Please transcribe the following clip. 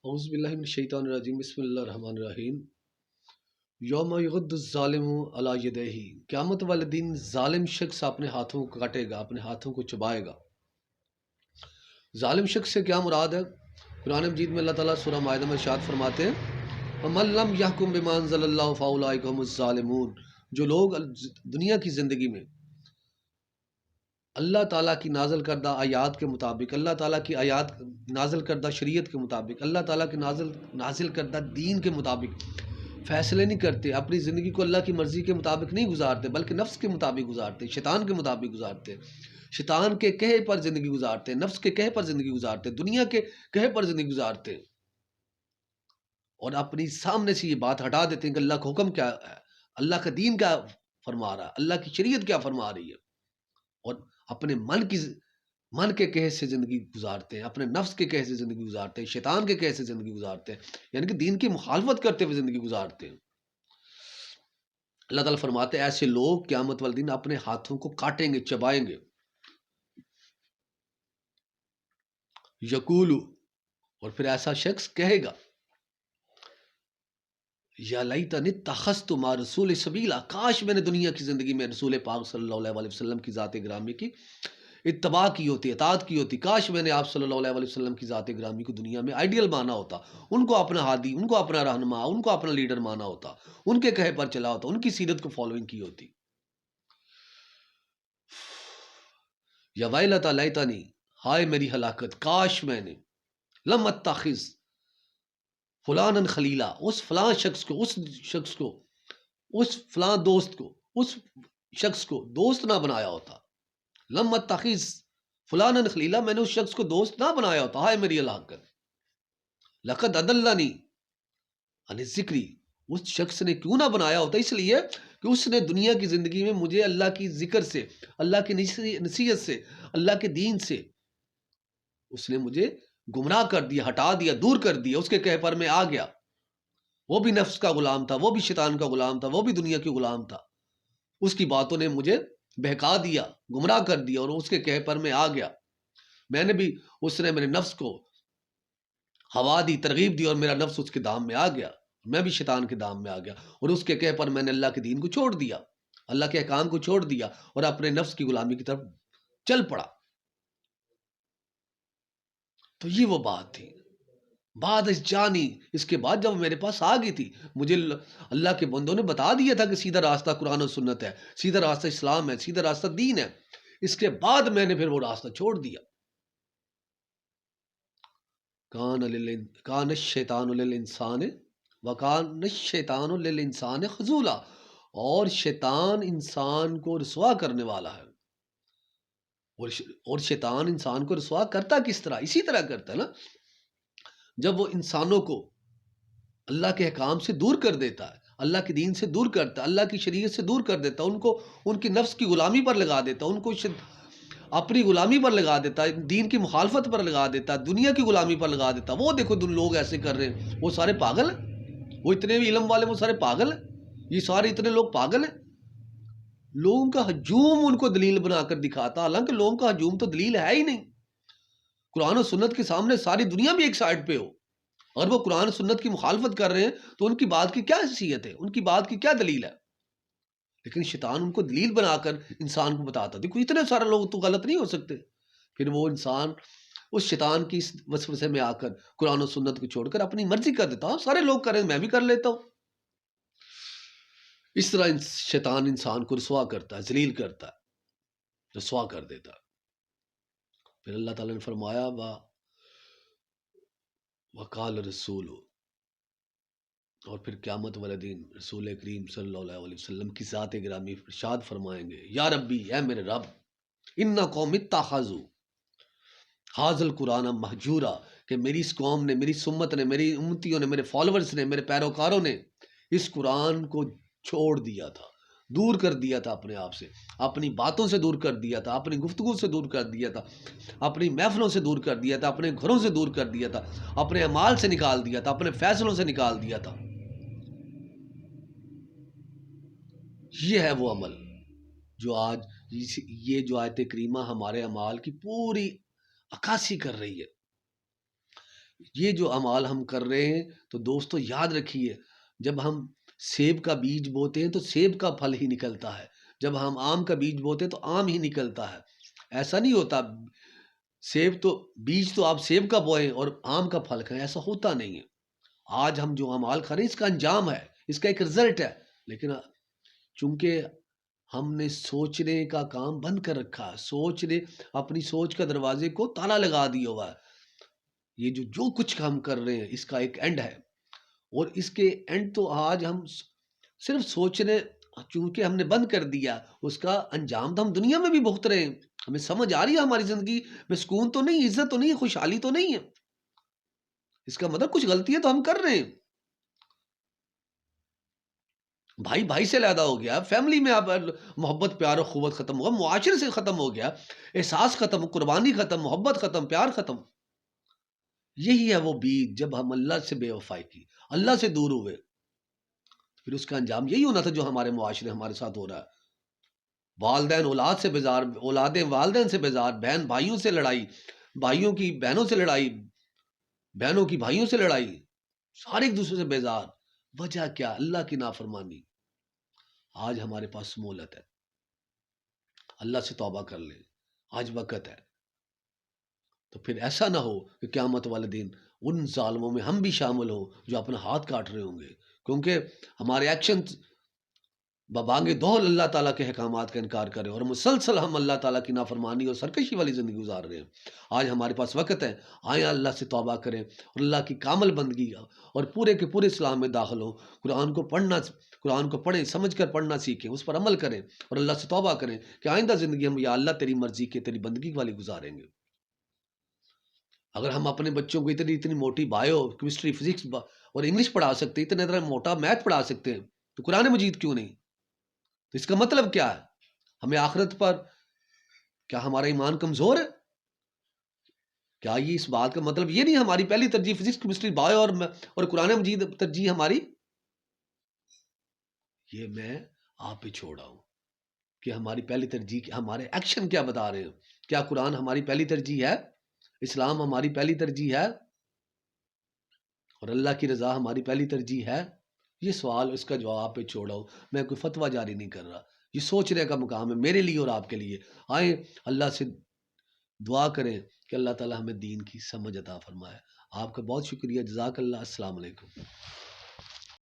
اعوذ باللہ من الشیطان الرجیم بسم اللہ الرحمن الرحیم یوم یغد الظالم علی یدیہ، قیامت والے دن ظالم شخص اپنے ہاتھوں کو کاٹے گا، اپنے ہاتھوں کو چبائے گا۔ ظالم شخص سے کیا مراد ہے؟ قرآن مجید میں اللہ تعالیٰ سورہ مائدہ میں ارشاد فرماتے ہیں وَمَن لَّمْ يَحْكُم بِمَا أَنزَلَ اللَّهُ فَأُولَٰئِكَ هُمُ الظَّالِمُونَ، جو لوگ دنیا کی زندگی میں اللہ تعالیٰ کی نازل کردہ آیات کے مطابق، اللہ تعالیٰ کی آیات نازل کردہ شریعت کے مطابق، اللہ تعالیٰ کے نازل کردہ دین کے مطابق فیصلے نہیں کرتے، اپنی زندگی کو اللہ کی مرضی کے مطابق نہیں گزارتے بلکہ نفس کے مطابق گزارتے، شیطان کے مطابق گزارتے، شیطان کے کہے پر زندگی گزارتے، نفس کے کہے پر زندگی گزارتے، دنیا کے کہے پر زندگی گزارتے، اور اپنی سامنے سے یہ بات ہٹا دیتے ہیں کہ اللہ کا حکم کیا ہے، اللہ کا دین کیا فرما رہا ہے، اللہ کی شریعت کیا فرما رہی ہے، اور اپنے من کے کہے سے زندگی گزارتے ہیں، اپنے نفس کے کہے سے زندگی گزارتے ہیں، شیطان کے کہے سے زندگی گزارتے ہیں، یعنی کہ دین کی مخالفت کرتے ہوئے زندگی گزارتے ہیں۔ اللہ تعالیٰ فرماتے ہیں ایسے لوگ قیامت والے دن اپنے ہاتھوں کو کاٹیں گے، چبائیں گے۔ یقول، اور پھر ایسا شخص کہے گا یا لیتنی اتخذت مع رسول سبیلا، کاش میں نے دنیا کی زندگی میں رسول پاک صلی اللہ علیہ وسلم کی ذات گرامی کی اتباع کی ہوتی، اطاعت کی ہوتی، کاش میں نے آپ صلی اللہ علیہ وسلم کی ذات گرامی کو دنیا میں آئیڈیل مانا ہوتا، ان کو اپنا ہادی، ان کو اپنا رہنما، ان کو اپنا لیڈر مانا ہوتا، ان کے کہے پر چلا ہوتا، ان کی سیرت کو فالوئنگ کی ہوتی۔ یا ویلتا لیتنی، ہائے میری ہلاکت، کاش میں نے لم اتخذ فلانا خلیلا، اس فلاں شخص کو، اس فلاں دوست کو، اس شخص کو دوست نہ بنایا ہوتا۔ لم اتخذ فلانا خلیلا، میں نے اس شخص کو دوست نہ بنایا ہوتا، ہائے میری ہلاکت۔ لقد اضلنی عن الذکر، اس شخص نے کیوں نہ بنایا ہوتا؟ اس لیے کہ اس نے دنیا کی زندگی میں مجھے اللہ کی ذکر سے، اللہ کی نصیحت سے، اللہ کے دین سے اس نے مجھے گمراہ کر دیا، ہٹا دیا، دور کر دیا، اس کے کہے پر میں آ گیا۔ وہ بھی نفس کا غلام تھا، وہ بھی شیطان کا غلام تھا، وہ بھی دنیا کی غلام تھا، اس کی باتوں نے مجھے بہکا دیا، گمراہ کر دیا، اور اس کے کہے پر میں آ گیا۔ میں نے بھی، اس نے میرے نفس کو ہوا دی، ترغیب دی، اور میرا نفس اس کے دام میں آ گیا، میں بھی شیطان کے دام میں آ گیا، اور اس کے کہے پر میں نے اللہ کے دین کو چھوڑ دیا، اللہ کے احکام کو چھوڑ دیا، اور اپنے نفس کی غلامی کی طرف چل پڑا۔ تو یہ وہ بات تھی، بعد اس جانی، اس کے بعد جب میرے پاس آ گئی تھی، مجھے اللہ کے بندوں نے بتا دیا تھا کہ سیدھا راستہ قرآن و سنت ہے، سیدھا راستہ اسلام ہے، سیدھا راستہ دین ہے، اس کے بعد میں نے پھر وہ راستہ چھوڑ دیا۔ کان الشیطان للانسان وکان الشیطان للانسان خذولا، اور شیطان انسان کو رسوا کرنے والا ہے، اور شیطان انسان کو رسوا کرتا کس طرح؟ اسی طرح کرتا ہے نا، جب وہ انسانوں کو اللہ کے احکام سے دور کر دیتا ہے، اللہ کے دین سے دور کرتا ہے، اللہ کی شریعت سے دور کر دیتا ہے، ان کو ان کی نفس کی غلامی پر لگا دیتا ہے، ان کو اپنی غلامی پر لگا دیتا ہے، دین کی مخالفت پر لگا دیتا ہے، دنیا کی غلامی پر لگا دیتا ہے۔ وہ دیکھو لوگ ایسے کر رہے ہیں، وہ سارے پاگل ہیں، وہ اتنے بھی علم والے وہ سارے پاگل ہیں، یہ سارے اتنے لوگ پاگل ہیں۔ لوگوں کا ہجوم ان کو دلیل بنا کر دکھاتا، حالانکہ لوگوں کا ہجوم تو دلیل ہے ہی نہیں۔ قرآن و سنت کے سامنے ساری دنیا بھی ایک سائڈ پہ ہو، اور وہ قرآن و سنت کی مخالفت کر رہے ہیں تو ان کی بات کی کیا حیثیت ہے، ان کی بات کی کیا دلیل ہے؟ لیکن شیطان ان کو دلیل بنا کر انسان کو بتاتا، دیکھو اتنے سارے لوگ تو غلط نہیں ہو سکتے، پھر وہ انسان اس شیطان کی اس وسوسے میں آ کر قرآن و سنت کو چھوڑ کر اپنی مرضی کر دیتا ہوں، سارے لوگ کریں میں بھی کر لیتا ہوں۔ اس طرح شیطان انسان کو رسوا کرتا ہے، ذلیل کرتا ہے، رسوا کر دیتا ہے۔ پھر اللہ تعالیٰ نے فرمایا وقال رسول، اور پھر قیامت والے دن رسول کریم صلی اللہ علیہ وسلم کی ذات گرامی ارشاد فرمائیں گے یا ربی، اے میرے رب، ان قوم اتخذوا ھذا القرآن مہجورا، کہ میری اس قوم نے، میری سمت نے، میری امتیوں نے، میرے فالورز نے، میرے پیروکاروں نے اس قرآن کو چھوڑ دیا تھا، دور کر دیا تھا اپنے آپ سے، اپنی باتوں سے دور کر دیا تھا، اپنی گفتگو سے دور کر دیا تھا، اپنی محفلوں سے دور کر دیا تھا، اپنے گھروں سے دور کر دیا تھا، اپنے اعمال سے نکال دیا تھا، اپنے فیصلوں سے نکال دیا تھا۔ یہ ہے وہ عمل جو آج یہ جو آیت کریمہ ہمارے اعمال کی پوری عکاسی کر رہی ہے۔ یہ جو اعمال ہم کر رہے ہیں تو دوستو یاد رکھیے، جب ہم سیب کا بیج بوتے ہیں تو سیب کا پھل ہی نکلتا ہے، جب ہم آم کا بیج بوتے ہیں تو آم ہی نکلتا ہے۔ ایسا نہیں ہوتا سیب تو بیج تو آپ سیب کا بوئیں اور آم کا پھل کھائیں، ایسا ہوتا نہیں ہے۔ آج ہم جو اعمال کر رہے ہیں اس کا انجام ہے، اس کا ایک رزلٹ ہے، لیکن چونکہ ہم نے سوچنے کا کام بند کر رکھا ہے، اپنی سوچ کا دروازے کو تالا لگا دیا ہوا ہے۔ یہ جو کچھ ہم کر رہے ہیں اس کا ایک اینڈ ہے، اور اس کے اینڈ تو آج ہم صرف سوچنے، چونکہ ہم نے بند کر دیا، اس کا انجام تو ہم دنیا میں بھی بھگت رہے ہیں۔ ہمیں سمجھ آ رہی ہے ہماری زندگی میں سکون تو نہیں، عزت تو نہیں، خوشحالی تو نہیں ہے، اس کا مطلب کچھ غلطی ہے تو ہم کر رہے ہیں۔ بھائی بھائی سے علیحدہ ہو گیا، فیملی میں اب محبت پیار و قوت ختم ہوا، معاشرے سے ختم ہو گیا، احساس ختم، قربانی ختم، محبت ختم، پیار ختم۔ یہی ہے وہ بیج جب ہم اللہ سے بے وفائی کی، اللہ سے دور ہوئے، پھر اس کا انجام یہی ہونا تھا جو ہمارے معاشرے ہمارے ساتھ ہو رہا ہے۔ والدین اولاد سے بیزار، اولادیں والدین سے بیزار، بہن بھائیوں سے لڑائی، بھائیوں کی بہنوں سے لڑائی، بہنوں کی بھائیوں سے لڑائی، سارے ایک دوسرے سے بیزار۔ وجہ کیا؟ اللہ کی نافرمانی۔ آج ہمارے پاس مہلت ہے، اللہ سے توبہ کر لیں، آج وقت ہے۔ تو پھر ایسا نہ ہو کہ قیامت والے دن ان ظالموں میں ہم بھی شامل ہوں جو اپنا ہاتھ کاٹ رہے ہوں گے، کیونکہ ہمارے ایکشن ببانگے دول اللہ تعالیٰ کے احکامات کا انکار کریں، اور مسلسل ہم اللہ تعالیٰ کی نافرمانی اور سرکشی والی زندگی گزار رہے ہیں۔ آج ہمارے پاس وقت ہے، آئیں اللہ سے توبہ کریں اور اللہ کی کامل بندگی اور پورے کے پورے اسلام میں داخل ہوں۔ قرآن کو پڑھیں، سمجھ کر پڑھنا سیکھیں، اس پر عمل کریں اور اللہ سے توبہ کریں کہ آئندہ زندگی ہم یا اللہ تیری مرضی کے، تیری بندگی والی گزاریں گے۔ اگر ہم اپنے بچوں کو اتنی موٹی بایو کیمسٹری فزکس اور انگلش پڑھا سکتے ہیں، اتنا موٹا میتھ پڑھا سکتے ہیں، تو قرآن مجید کیوں نہیں؟ تو اس کا مطلب کیا ہے؟ ہمیں آخرت پر کیا ہمارا ایمان کمزور ہے؟ کیا یہ اس بات کا مطلب یہ نہیں ہماری پہلی ترجیح فزکس کیمسٹری بایو اور قرآن مجید ترجیح ہماری؟ یہ میں آپ پہ چھوڑا ہوں کہ ہماری پہلی ترجیح، ہمارے ایکشن کیا بتا رہے ہیں؟ کیا قرآن ہماری پہلی ترجیح ہے؟ اسلام ہماری پہلی ترجیح ہے؟ اور اللہ کی رضا ہماری پہلی ترجیح ہے؟ یہ سوال، اس کا جواب پہ چھوڑا ہوں، میں کوئی فتویٰ جاری نہیں کر رہا، یہ سوچنے کا مقام ہے میرے لیے اور آپ کے لیے۔ آئیں اللہ سے دعا کریں کہ اللہ تعالی ہمیں دین کی سمجھ عطا فرمائے۔ آپ کا بہت شکریہ، جزاک اللہ، السلام علیکم۔